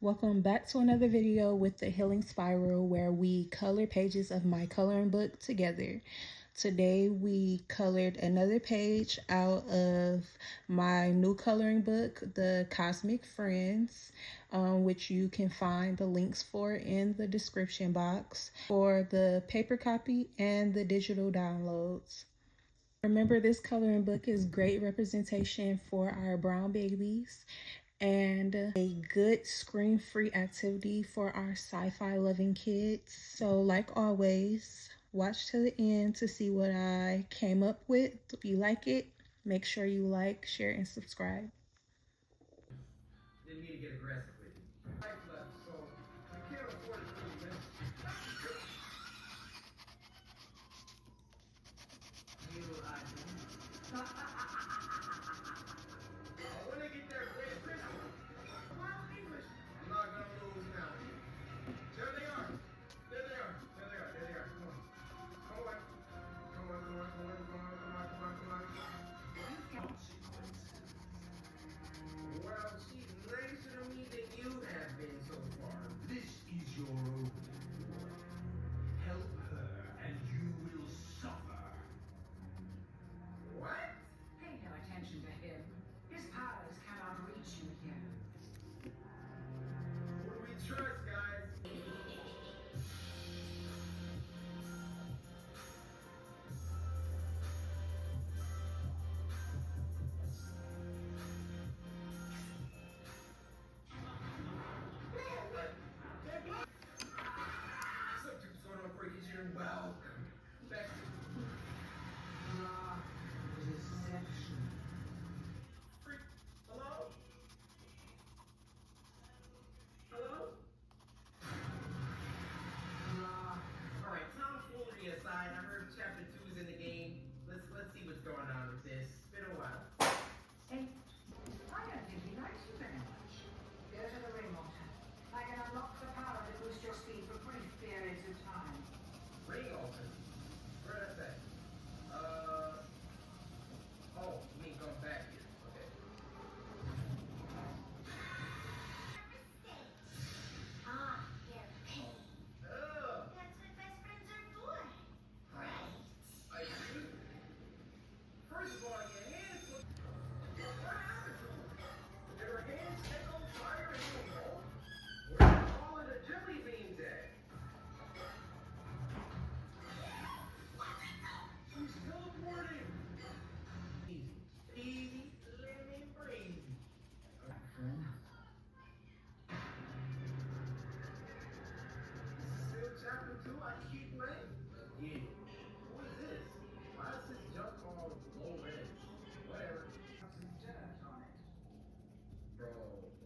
Welcome back to another video with the Healing Spiral, where we color pages of my coloring book together. Today we colored another page out of my new coloring book, The Cosmic Friends, which you can find the links for in the description box for the paper copy and the digital downloads. Remember, this coloring book is great representation for our brown babies and a good screen-free activity for our sci-fi loving kids. So like always, watch to the end to see what I came up with. If you like it, make sure you like, share, and subscribe. Didn't mean to get aggressive with you. Life left, so we can't afford it 30 minutes. You when they get there, great Christmas. Well, English. I'm not gonna lose now. There they are. There they are. There they are. There they are. Come on. Come on. Come on. Come on. Come on. Come on. Come on. Come on. Come on. Well, she's nicer to me than you have been so far. This is your own. Help her and you will suffer. What? Pay no attention to him. His powers cannot reach you here. Who do we trust, guys? Something's going on for you. You're welcome. Back to Deception. freak. Hello? Hello? All right, tomfoolery aside, I heard chapter 2 is in the game. Let's see what's going on with this. It's been a while. Hey, I don't think he likes you very much. Go to the ring altar. I can unlock the power to boost your speed for brief periods of time. Ring altar. Where is that? Oh, you mean come back here. Okay. Ah, they're pain. Oh, That's what best friends are for. Right. I see. First of all, your hands look... What happened to them? Did her hands take on fire and go home? Where's all of the jelly beans at? She's teleporting. Easy. Easy, lemon breezy. Still chapter 2, I keep playing. Yeah. What is this? Why is this junk all low red? Whatever. Some dirt on it. Bro,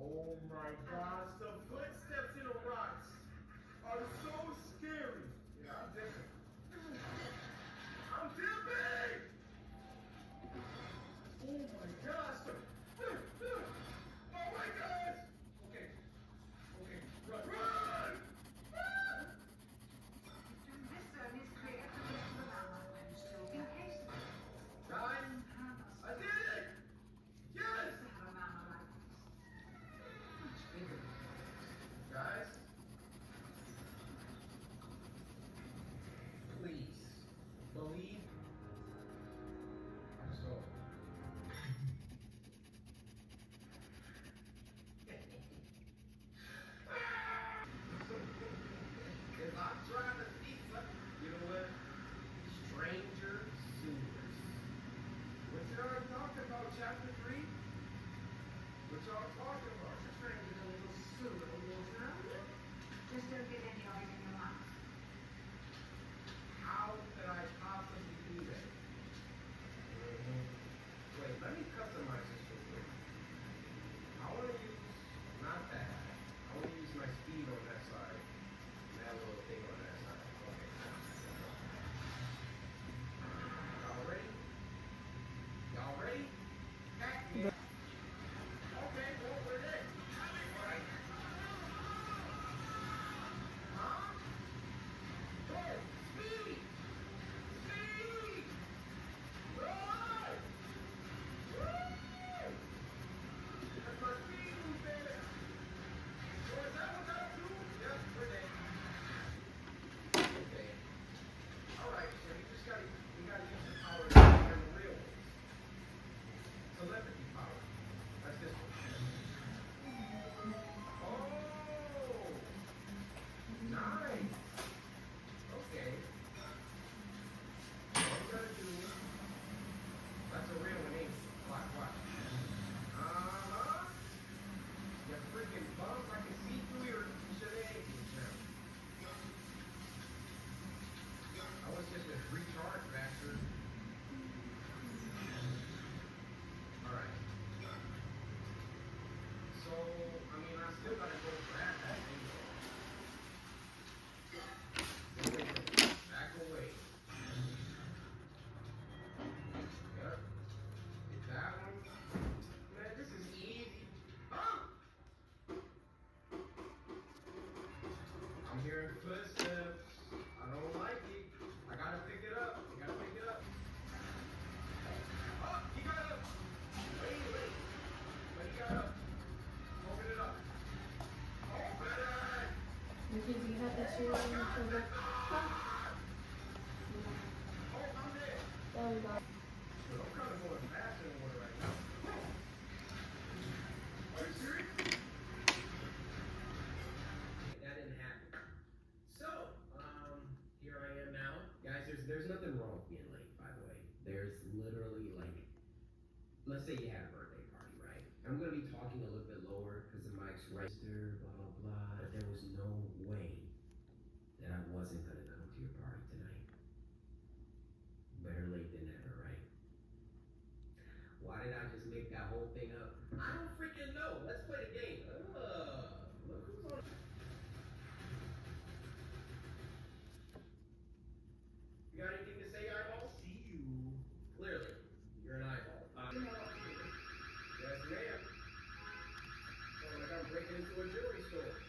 oh my gosh, the footsteps in the rocks are so scary. Yeah, I'm dipping. I'm dipping! Oh my gosh. Oh my gosh! Okay. Okay. Run! Run! This zone is clear to get to the mountain and still in case of it. Guys, I did it! Yes! To have a mama like this. Much bigger. I'm kind of going faster than one right now. Are you serious? That didn't happen. So, here I am now. Guys, there's nothing wrong with being late, by the way. There's literally like, let's say you had a birthday party, right? I'm gonna be talking a little bit lower because the mic's register, blah, blah, blah. But there was no way that I wasn't gonna come to your party tonight. Better late than never, right? Why did I just make that whole thing up? I don't freaking know. Let's play the game. Look who's on. You got anything to say, eyeball? See you. Clearly, you're an eyeball. Yes, ma'am. Sound like I'm breaking into a jewelry store.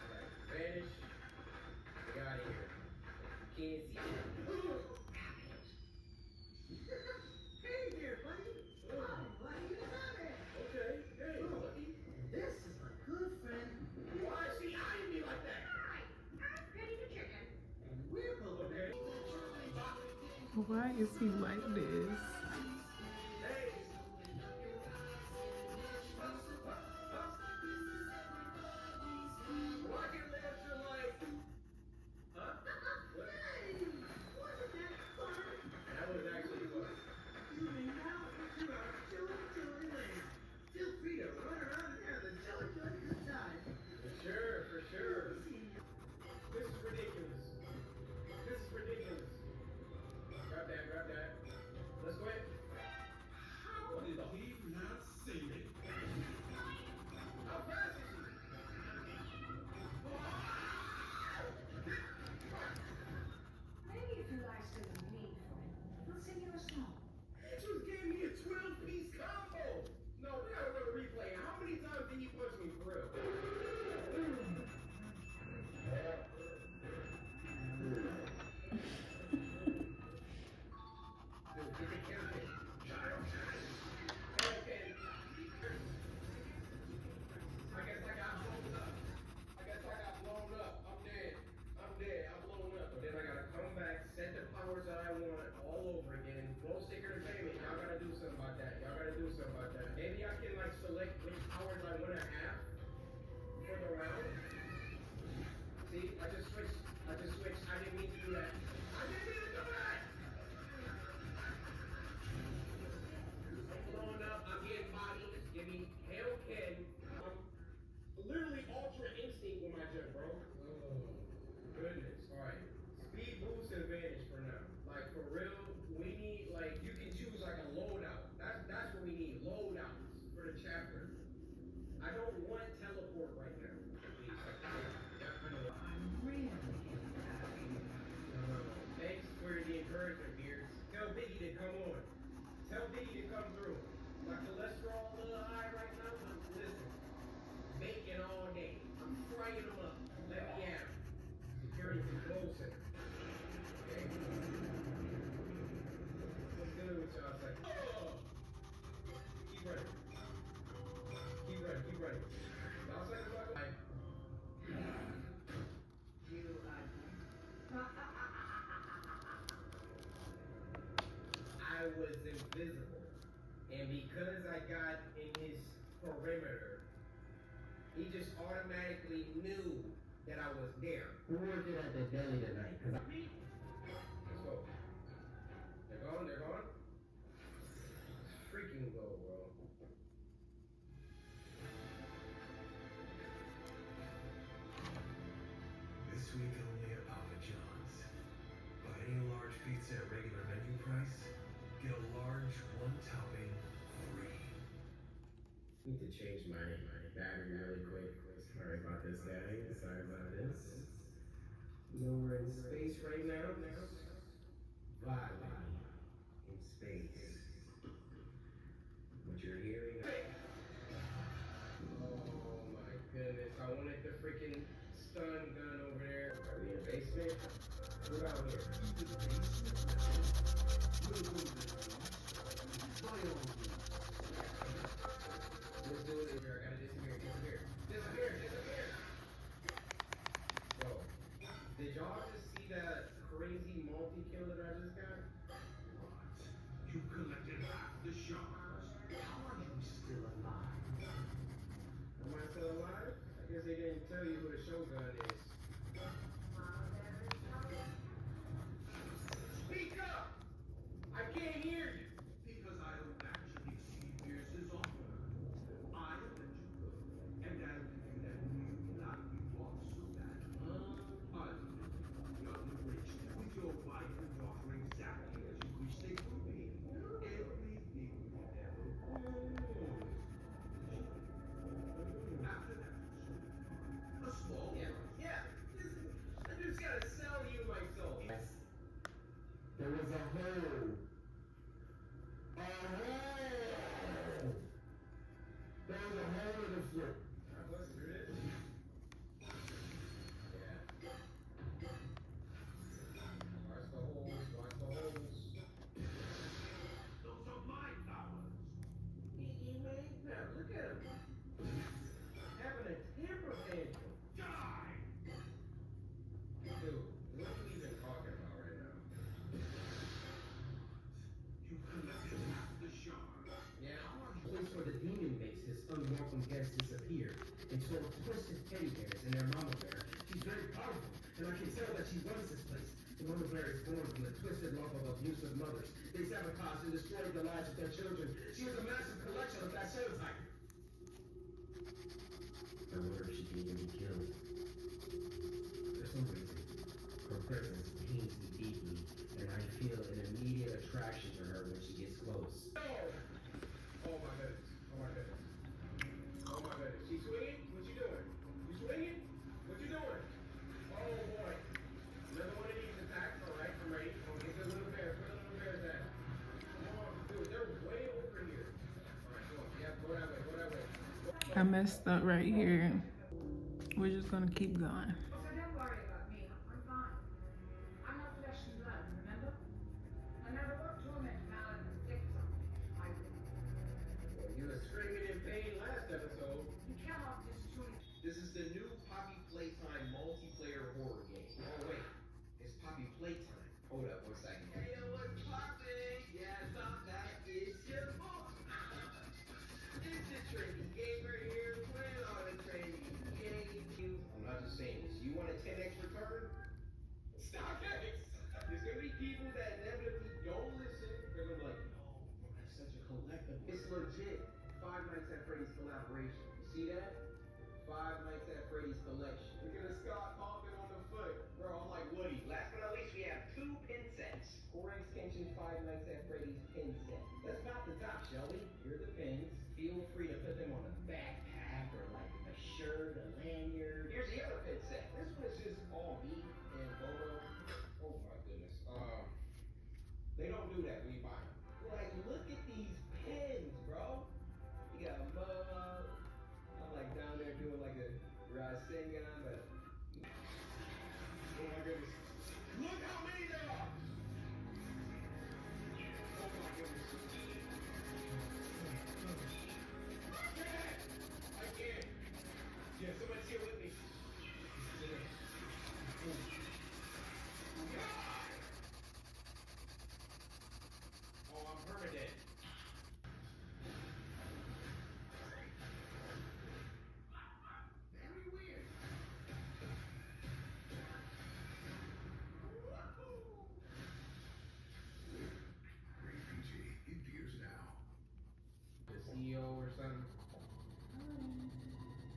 Alright, vanish. Get out of here. You can't see me. Hey there, buddy. Oh, buddy, you got it. Okay, hey, buddy. This is a good friend. Why is he eyeing me like that? Ready to chicken. And we're both Okay. Why is he like this? Hey. Rocket launcher like. Huh? What? Wasn't that fun? That was actually fun. You may now enter our Chili Chili Land. Feel free to run around and have a jolly good time. For sure. This is ridiculous. This is ridiculous. Grab that. Let's go ahead. How did he not see me? How fast is he? Maybe if you like singing me for it, we'll sing you a song. He just gave me a 12-piece combo. No, we gotta run a replay. How many times did you punch me for real? Dude, get the hairpin. Hairpin. I guess I got blown up. I'm dead. I'm blown up. But then I gotta come back, set the powers that I want all over again. Glow sticker entertainment. Y'all gotta do something about that. Maybe I can like select which powers I wanna have for the round. See, I just switched. I didn't mean to do that. I'm blowing up. I'm getting bodies. Give me Hellkin. Literally ultra instinct with my jump, bro. Oh, goodness. Alright. Speed boost and vanish for now. Like for real, we need like you can choose like a loadout. That's what we need. Loadouts for the chapter. I don't want teleport right now. I'm really happy. Thanks for the encouragement, Beers. Tell Biggie to come on. Tell Biggie to come through. My cholesterol a little high right now, but listen. Bacon all day. I'm frying them up. Let me have 'em. Security control center. Okay. What's good with y'all? Say, oh! Keep running. Y'all say what? You I was invisible. And because I got in his perimeter, he just automatically knew that I was there. Who worked it at the deli tonight? Let's go. They're gone? Freaking go, bro. This week only at Papa John's. Buy any large pizza at regular menu price, get a large one-topping free. Need to change my battery really quick. Sorry about this, guys. Sorry about this. We're in space right now. Violating in space. What you're hearing. Oh my goodness. I wanted the freaking stun gun over there. Are we in the basement? What out here? Let's do it here. I gotta disappear. notice they didn't tell you who the Shogun is. Speak up! I can't hear you. Because I don't actually see Pierce's offer. I am let you go. And I'll give you that new life you want so bad. I live young and rich, with your wife and daughter exactly as you wish they could be. Everything we ever wanted. After that, a small Yeah. I just gotta sell you my soul. There was a hole. A hole. There was a hole in the floor. I busted through this. Yeah. Watch the holes, watch the holes. those are my powers. He made that. Look at him. Having a temper tantrum. Die! Dude, what are you even talking about right now? You collected half the shards. Yeah. The place where the demon makes his unwelcome guests disappear and 12 twisted teddy bears and their mama bear. She's very powerful, and I can tell that she runs this place. The mama bear is born from the twisted love of abusive mothers. They sabotaged and destroyed the lives of their children. She has a massive collection of that type. I wonder if she can even be killed. For some reason, her presence pains me deeply, and I feel an immediate attraction to her when she gets close. Oh my goodness. Oh my goodness. Oh my goodness. She swinging? What you doing? You swinging? What you doing? Oh boy. Another one of these attacks. All right, I'm ready. Oh, get the little bears. Where the little bears at? Come on, dude. They're way over here. All right, go on. Yeah, go that way. Go that way. I messed up right here. We're just gonna keep going. So don't worry about me. I'm fine. I'm not flesh and blood, remember? I never want torment power and stick something. I will. Well, you were screaming in pain last episode. You cannot destroy. This is the new Poppy Playtime multiplayer horror game. Oh wait, it's Poppy Playtime. Hold up one second. Hey yo, what's poppin'? Yeah, stop that. It's your boy. It's the training game right here. Playing on the training game. I'm not just saying this. You want a 10x return? StockX. There's gonna be people that inevitably don't listen. They're gonna be like, no, bro, that's such a collectible. It's legit. Five Nights at Freddy's collaboration. You see that? Five Nights at Freddy's collection. Look at the Scott popping on the foot. Bro, I'm like Woody. Last but not least, we have 2 pin sets. Core extension Five Nights at Freddy's pin set. Let's pop the top, shall we? Here are the pins. Feel free to put them on a backpack or like a shirt, a lanyard. Here's the other pin set. This one is just all me and Bobo. Oh my goodness. They don't do that when you buy them. Like, look at these pins, bro. You got a Momo. I'm like down there doing like a Rasengan, but oh my goodness. Look how many there are! Oh my goodness. I can't. Yeah, somebody's here with me. God! Oh, I'm permanent. Very weird. Great PG. In gears now. The CEO or something.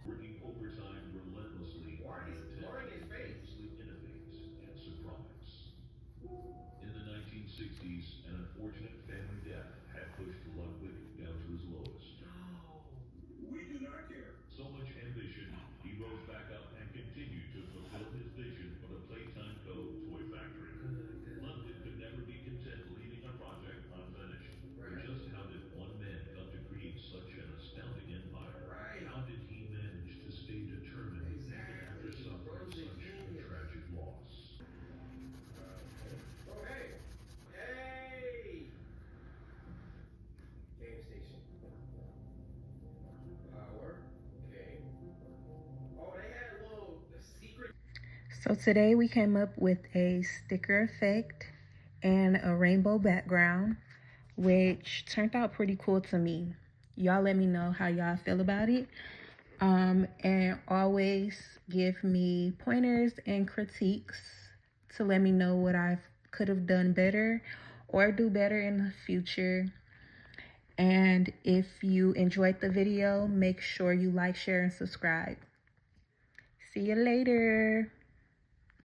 Working overtime relentlessly. Why is he blurring his face? Innovates and surprise. In the 1960s, an unfortunate family death had pushed Ludwig down to his lowest. We do not care. So much ambition, he rose back up and continued to fulfill his vision for the Playtime Co. toy factory. Ludwig could never be content leaving a project unfinished. Right. Just how did one man come to create such an astounding empire? Right. How did he manage to stay determined even after Exactly. suffering Bro's a such a genius. tragic loss? Oh, hey. Hey. Game station. Power. Okay. Oh, they had a little secret. So today we came up with a sticker effect and a rainbow background, which turned out pretty cool to me. Y'all let me know how y'all feel about it. And always give me pointers and critiques to let me know what I could have done better or do better in the future. And if you enjoyed the video, make sure you like, share, and subscribe. See you later.